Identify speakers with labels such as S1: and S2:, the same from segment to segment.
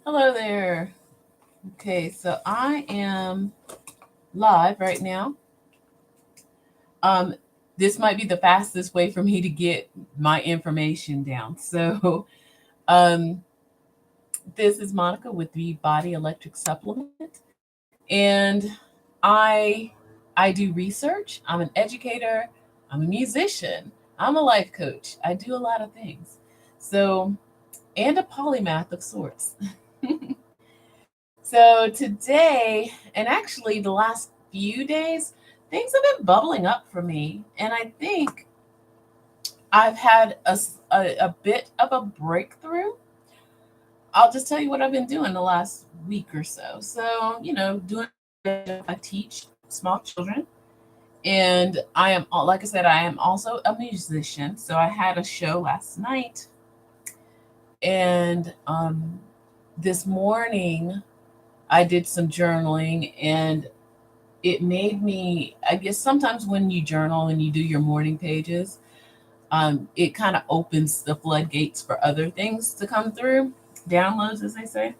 S1: Hello there. Okay, so I am live right now. Um, this might be the fastest way for me to get my information down. So, um, this is Monica with the Body Electric Supplement, and I I do research. I'm an educator. I'm a musician. I'm a life coach. I do a lot of things. So, and a polymath of sorts. So today, and actually the last few days, things have been bubbling up for me. And I think I've had a bit of a breakthrough. I'll just tell you what I've been doing the last week or so. So, doing I teach small children. And I am, like I said, I am also a musician. So I had a show last night. And this morning, I did some journaling and it made me, I guess sometimes when you journal and you do your morning pages, it kind of opens the floodgates for other things to come through, downloads, as they say.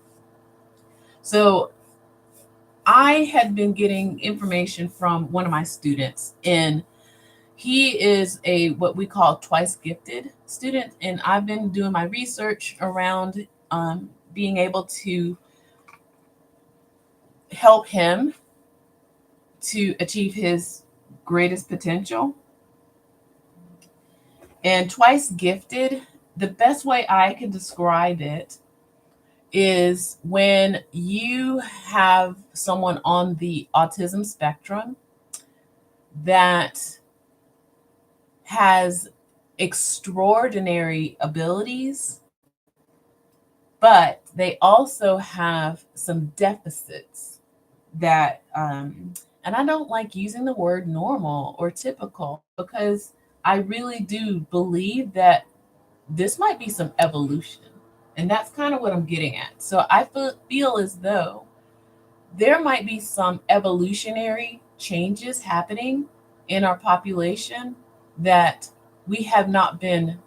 S1: So I had been getting information from one of my students, and he is a what we call twice gifted student, and I've been doing my research around being able to help him to achieve his greatest potential. And twice gifted, the best way I can describe it is when you have someone on the autism spectrum that has extraordinary abilities, but they also have some deficits that, and I don't like using the word normal or typical because I really do believe that this might be some evolution. And that's kind of what I'm getting at. So I feel as though there might be some evolutionary changes happening in our population that we have not been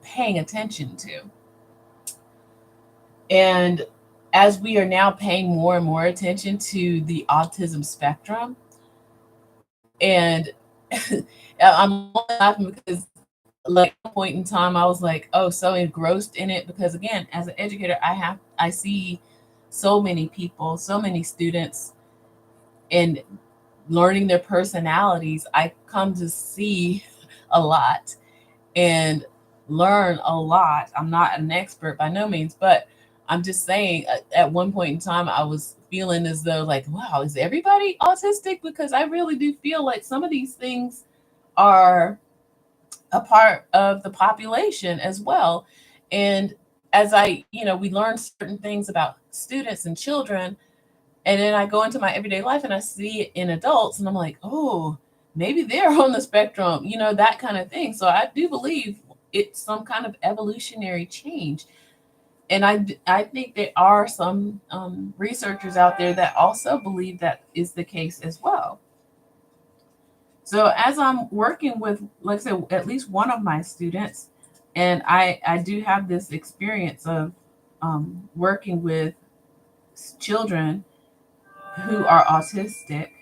S1: paying attention to. And as we are now paying more and more attention to the autism spectrum, and I'm laughing because like at one point in time I was like, oh, so engrossed in it because again, as an educator, I see so many people, so many students, and learning their personalities, I come to see a lot and learn a lot. I'm not an expert by no means, but I'm just saying at one point in time I was feeling as though like, wow, is everybody autistic? Because I really do feel like some of these things are a part of the population as well. And as we learn certain things about students and children, and then I go into my everyday life and I see it in adults, and I'm like, oh, maybe they're on the spectrum, that kind of thing. So I do believe it's some kind of evolutionary change. And I think there are some researchers out there that also believe that is the case as well. So as I'm working with, like I said, at least one of my students, and I do have this experience of working with children who are autistic.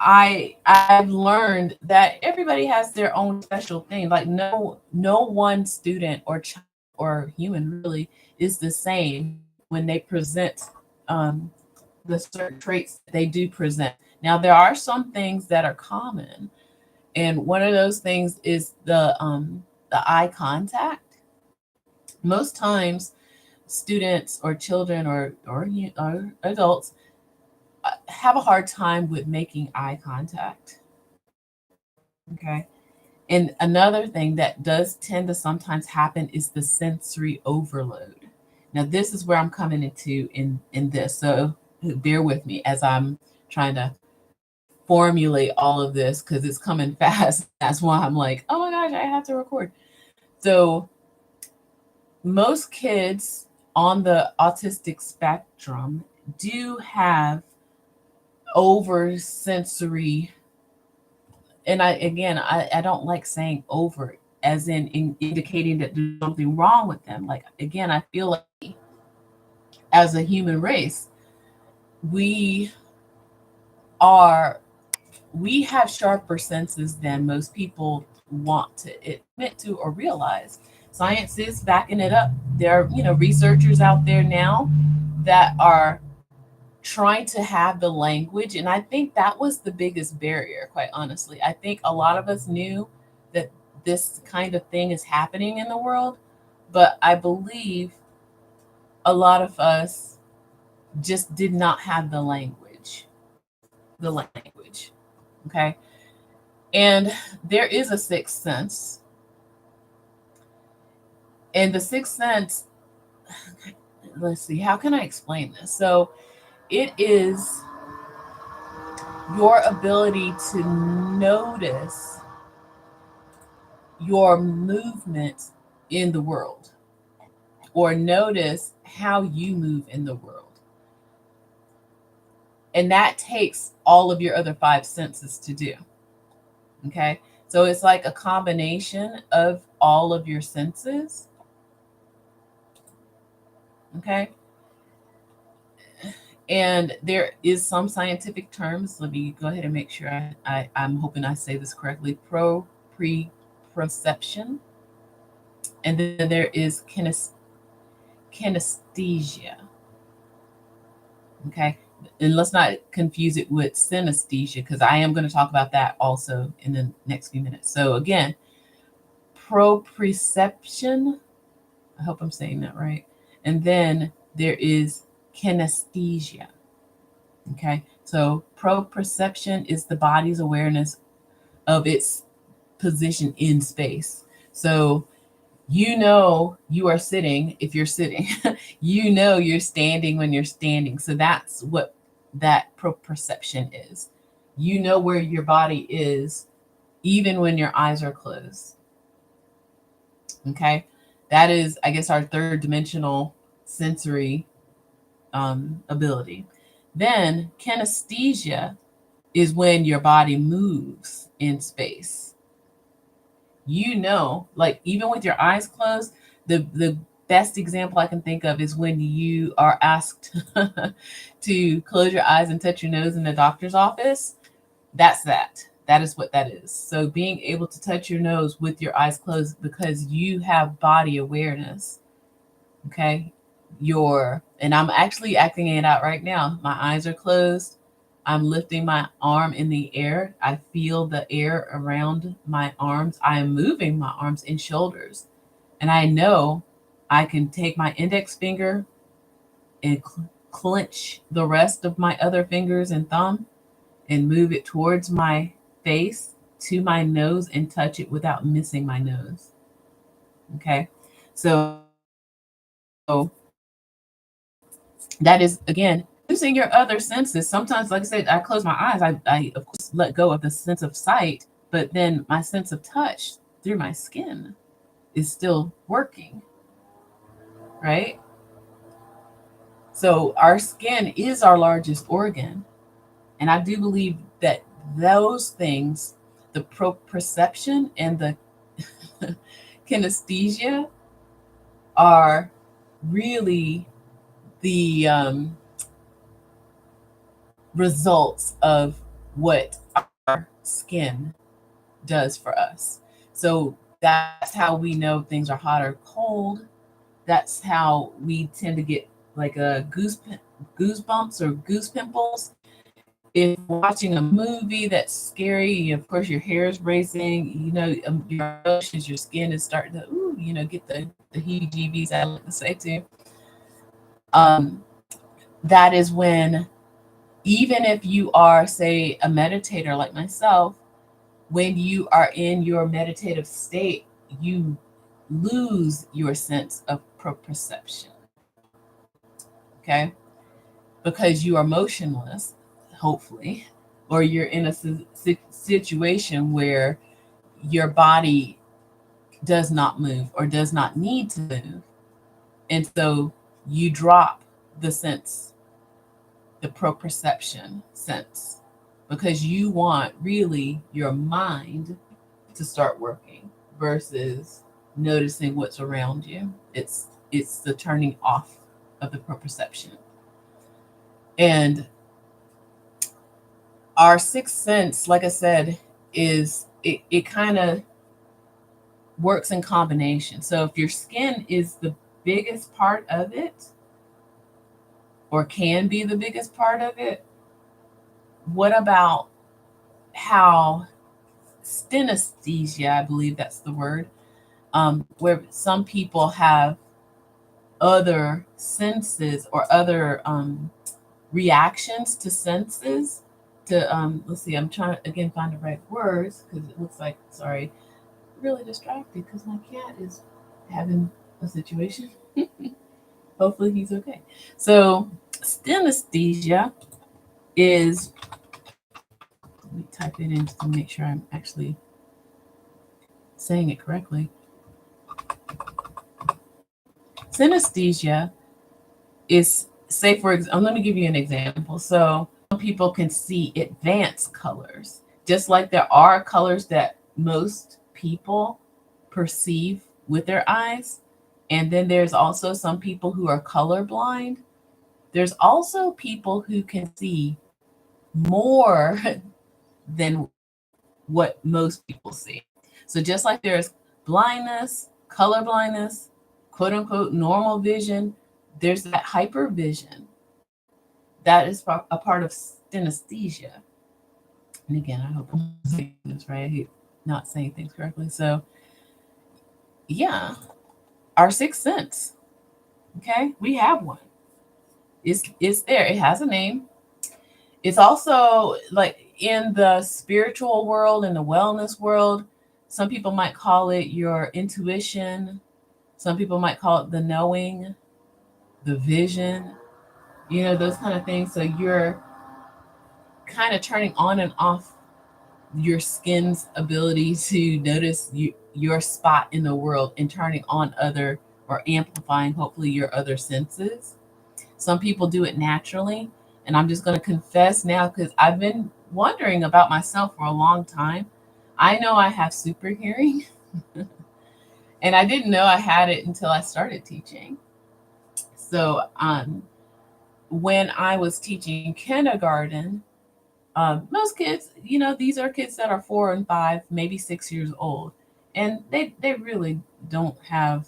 S1: I've learned that everybody has their own special thing. Like no one student or child or human really is the same when they present um, the certain traits that they do present. Now there are some things that are common, and one of those things is the eye contact. Most times, students or children or adults have a hard time with making eye contact. Okay. And another thing that does tend to sometimes happen is the sensory overload. Now, this is where I'm coming into in this. So bear with me as I'm trying to formulate all of this because it's coming fast. That's why I'm like, oh my gosh, I have to record. So most kids on the autistic spectrum do have over sensory, and I don't like saying over, as in indicating that there's something wrong with them. Like, again, I feel like as a human race, we are we have sharper senses than most people want to admit to or realize. Science is backing it up. There are, researchers out there now that are trying to have the language. And I think that was the biggest barrier, quite honestly. I think a lot of us knew that this kind of thing is happening in the world, but I believe a lot of us just did not have the language. The language. Okay. And there is a sixth sense. And the sixth sense, let's see, how can I explain this? So it is your ability to notice your movement in the world, or notice how you move in the world. And that takes all of your other five senses to do. Okay. So it's like a combination of all of your senses. Okay. And there is some scientific terms. Let me go ahead and make sure I'm hoping I say this correctly. Proprioception. And then there is kinesthesia. Okay. And let's not confuse it with synesthesia, because I am going to talk about that also in the next few minutes. So again, proprioception. I hope I'm saying that right. And then there is kinesthesia. Okay. So proprioception is the body's awareness of its position in space. So you are sitting if you're sitting. You're standing when you're standing. So that's what that proprioception is. You know where your body is even when your eyes are closed. Okay. That is, I guess, our third dimensional sensory ability. Then kinesthesia is when your body moves in space. Like even with your eyes closed, the best example I can think of is when you are asked to close your eyes and touch your nose in the doctor's office. That is what that is. So being able to touch your nose with your eyes closed, because you have body awareness. Okay. And I'm actually acting it out right now. My eyes are closed. I'm lifting my arm in the air. I feel the air around my arms. I am moving my arms and shoulders. And I know I can take my index finger and clench the rest of my other fingers and thumb and move it towards my face to my nose and touch it without missing my nose. Okay. So that is, again, using your other senses. Sometimes, like I said, I close my eyes. I of course let go of the sense of sight, but then my sense of touch through my skin is still working, right? So our skin is our largest organ. And I do believe that those things, the proprioception and the kinesthesia, are really the results of what our skin does for us. So that's how we know things are hot or cold. That's how we tend to get like a goosebumps or goose pimples. If watching a movie that's scary, of course your hair is racing, your emotions, your skin is starting to, get the heebie-jeebies, I like to say too. That is when, even if you are, say, a meditator like myself, when you are in your meditative state, you lose your sense of proprioception. Okay? Because you are motionless, hopefully, or you're in a situation where your body does not move or does not need to move. And so you drop the sense, the proprioception sense, because you want really your mind to start working versus noticing what's around you. It's the turning off of the proprioception. And our sixth sense, like I said, is it kind of works in combination. So if your skin is the biggest part of it, or can be the biggest part of it, what about how synesthesia, I believe that's the word, where some people have other senses or other reactions to senses to let's see, I'm trying to again find the right words because it looks like, sorry, really distracted because my cat is having a situation. Hopefully he's okay. So synesthesia is, let me type it in to make sure I'm actually saying it correctly. Synesthesia is, say for example, let me give you an example. So some people can see advanced colors, just like there are colors that most people perceive with their eyes. And then there's also some people who are colorblind. There's also people who can see more than what most people see. So just like there's blindness, color blindness, quote unquote normal vision, there's that hypervision that is a part of synesthesia. And again, I hope I'm saying this right. I hate not saying things correctly. So yeah, our sixth sense. Okay, we have one. It's there. It has a name. It's also like in the spiritual world, in the wellness world, some people might call it your intuition. Some people might call it the knowing, the vision, those kind of things. So you're kind of turning on and off your skin's ability to notice your spot in the world and turning on other or amplifying, hopefully, your other senses. Some people do it naturally. And I'm just going to confess now because I've been wondering about myself for a long time. I know I have super hearing, and I didn't know I had it until I started teaching. So when I was teaching kindergarten, most kids, these are kids that are 4 and 5, maybe 6 years old, and they really don't have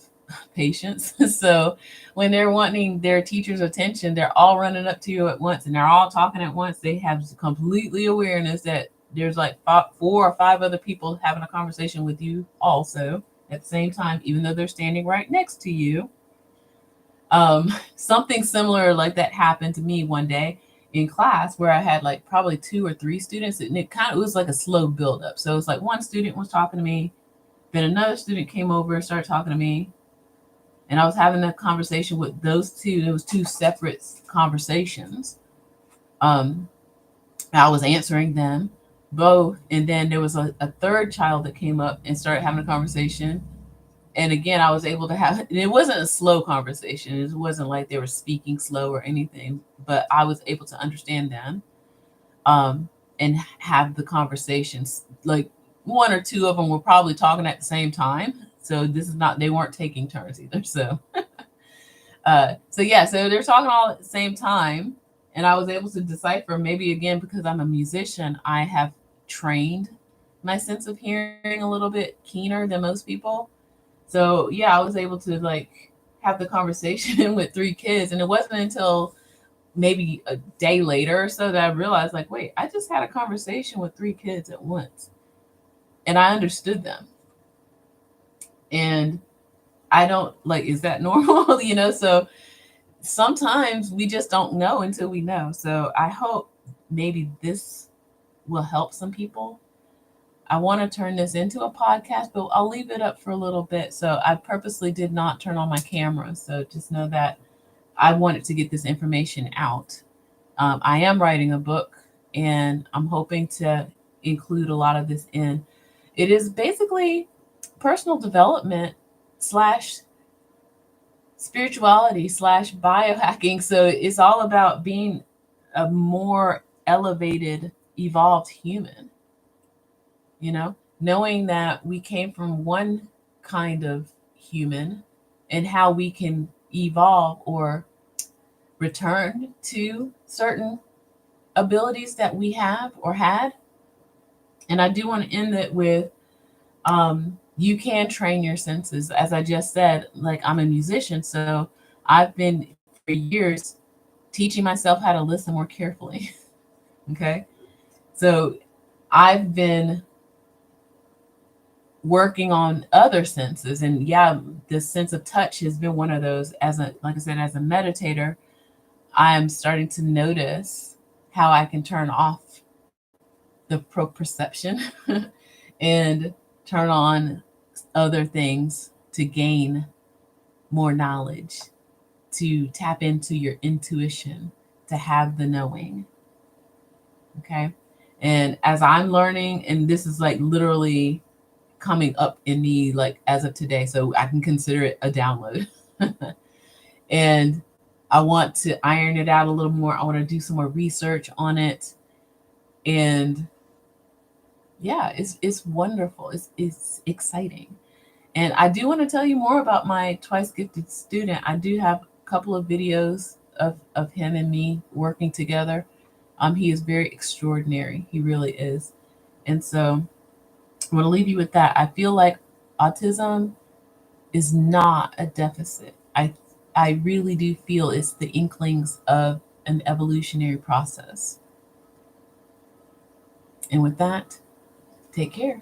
S1: patience. So when they're wanting their teacher's attention, they're all running up to you at once and they're all talking at once. They have completely awareness that there's like 4 or 5 other people having a conversation with you also at the same time, even though they're standing right next to you. Something similar like that happened to me one day in class where I had like probably 2 or 3 students, and it was like a slow buildup. So it's like one student was talking to me, then another student came over and started talking to me, and I was having a conversation with those two. It was 2 separate conversations. I was answering them both, and then there was a third child that came up and started having a conversation. And again, I was able to have, and it wasn't a slow conversation. It wasn't like they were speaking slow or anything, but I was able to understand them and have the conversations. Like 1 or 2 of them were probably talking at the same time. So this is not, they weren't taking turns either. So, so they're talking all at the same time. And I was able to decipher, maybe again, because I'm a musician, I have trained my sense of hearing a little bit keener than most people. So yeah, I was able to like have the conversation with 3 kids. And it wasn't until maybe a day later or so that I realized, like, wait, I just had a conversation with 3 kids at once. And I understood them. And I don't like, is that normal? So sometimes we just don't know until we know. So I hope maybe this will help some people. I want to turn this into a podcast, but I'll leave it up for a little bit. So I purposely did not turn on my camera. So just know that I wanted to get this information out. I am writing a book, and I'm hoping to include a lot of this in. It is basically personal development slash spirituality slash biohacking. So it's all about being a more elevated, evolved human, knowing that we came from one kind of human and how we can evolve or return to certain abilities that we have or had. And I do want to end it with you can train your senses. As I just said, like I'm a musician, so I've been for years teaching myself how to listen more carefully. Okay. So I've been working on other senses. And yeah, the sense of touch has been one of those. As a, like I said, as a meditator, I'm starting to notice how I can turn off the proprioception and turn on other things to gain more knowledge, to tap into your intuition, to have the knowing. Okay. And as I'm learning, and this is like literally coming up in me, like as of today, so I can consider it a download. And I want to iron it out a little more. I want to do some more research on it. And yeah, it's wonderful. It's exciting. And I do want to tell you more about my twice gifted student. I do have a couple of videos of him and me working together. He is very extraordinary. He really is. And so I'm going to leave you with that. I feel like autism is not a deficit. I really do feel it's the inklings of an evolutionary process. And with that, take care.